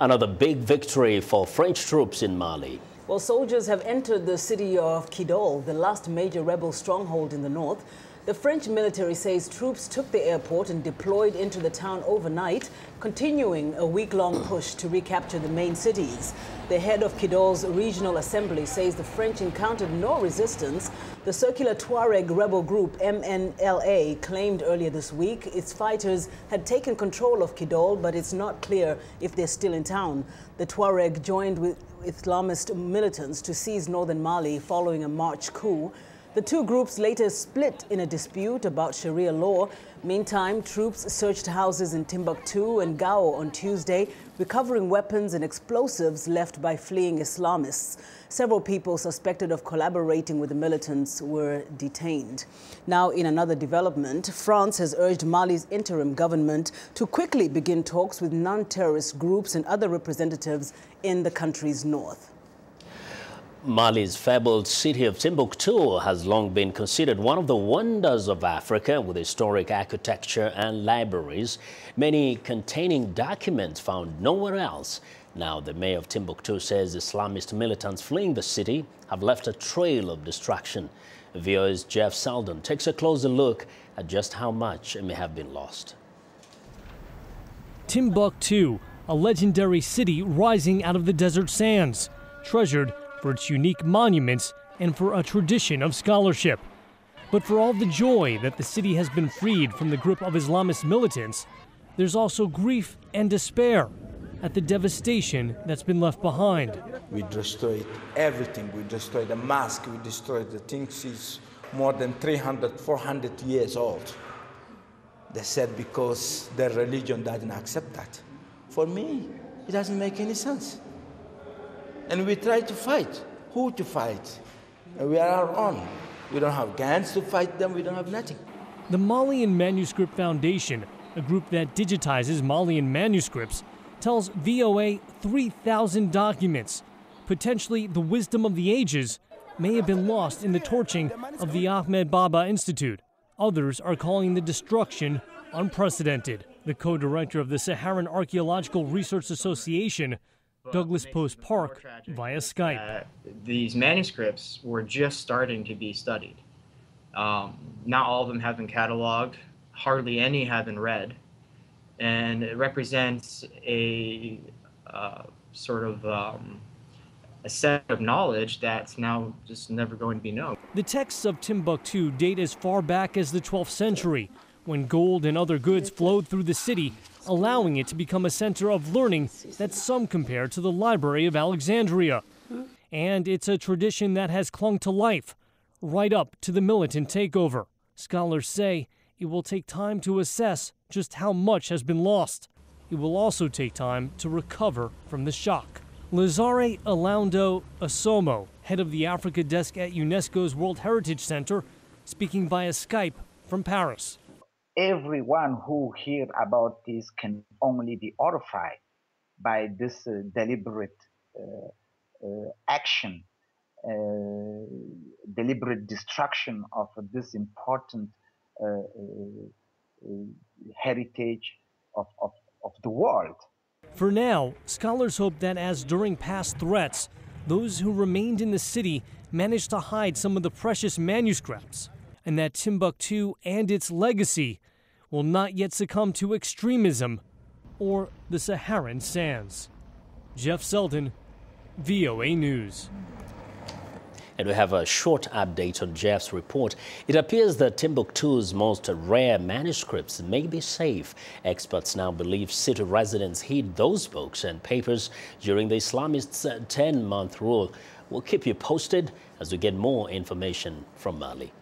Another big victory for French troops in Mali. Well, soldiers have entered the city of Kidal, the last major rebel stronghold in the north. The French military says troops took the airport and deployed into the town overnight, continuing a week-long push to recapture the main cities. The head of Kidal's regional assembly says the French encountered no resistance. The circular Tuareg rebel group MNLA claimed earlier this week its fighters had taken control of Kidal, but it's not clear if they're still in town. The Tuareg joined with Islamist militants to seize northern Mali following a March coup. The two groups later split in a dispute about Sharia law. Meantime, troops searched houses in Timbuktu and Gao on Tuesday, recovering weapons and explosives left by fleeing Islamists. Several people suspected of collaborating with the militants were detained. Now, in another development, France has urged Mali's interim government to quickly begin talks with non-terrorist groups and other representatives in the country's north. Mali's fabled city of Timbuktu has long been considered one of the wonders of Africa, with historic architecture and libraries, many containing documents found nowhere else. Now, the mayor of Timbuktu says Islamist militants fleeing the city have left a trail of destruction. VOA's Jeff Seldin takes a closer look at just how much may have been lost. Timbuktu, a legendary city rising out of the desert sands, treasured for its unique monuments and for a tradition of scholarship. But for all the joy that the city has been freed from the grip of Islamist militants, there's also grief and despair at the devastation that's been left behind. We destroyed everything. We destroyed the mosque. We destroyed the things is more than 300, 400 years old. They said because their religion doesn't accept that. For me, it doesn't make any sense. And we try to fight. Who to fight? And we are our own. We don't have guns to fight them. We don't have nothing. The Malian Manuscript Foundation, a group that digitizes Malian manuscripts, tells VOA 3,000 documents. Potentially the wisdom of the ages may have been lost in the torching of the Ahmed Baba Institute. Others are calling the destruction unprecedented. The co-director of the Saharan Archaeological Research Association, Douglas Post Park, via Skype. These manuscripts were just starting to be studied. Not all of them have been cataloged, hardly any have been read, and it represents a a set of knowledge that's now just never going to be known. The texts of Timbuktu date as far back as the 12th century, when gold and other goods flowed through the city, allowing it to become a center of learning that some compare to the Library of Alexandria. And it's a tradition that has clung to life, right up to the militant takeover. Scholars say it will take time to assess just how much has been lost. It will also take time to recover from the shock. Lazare Alaundo Asomo, head of the Africa desk at UNESCO's World Heritage Center, speaking via Skype from Paris. Everyone who hears about this can only be horrified by this deliberate action, deliberate destruction of this important heritage of the world. For now, scholars hope that as during past threats, those who remained in the city managed to hide some of the precious manuscripts, and that Timbuktu and its legacy will not yet succumb to extremism or the Saharan sands. Jeff Seldin, VOA News. And we have a short update on Jeff's report. It appears that Timbuktu's most rare manuscripts may be safe. Experts now believe city residents hid those books and papers during the Islamists' 10-month rule. We'll keep you posted as we get more information from Mali.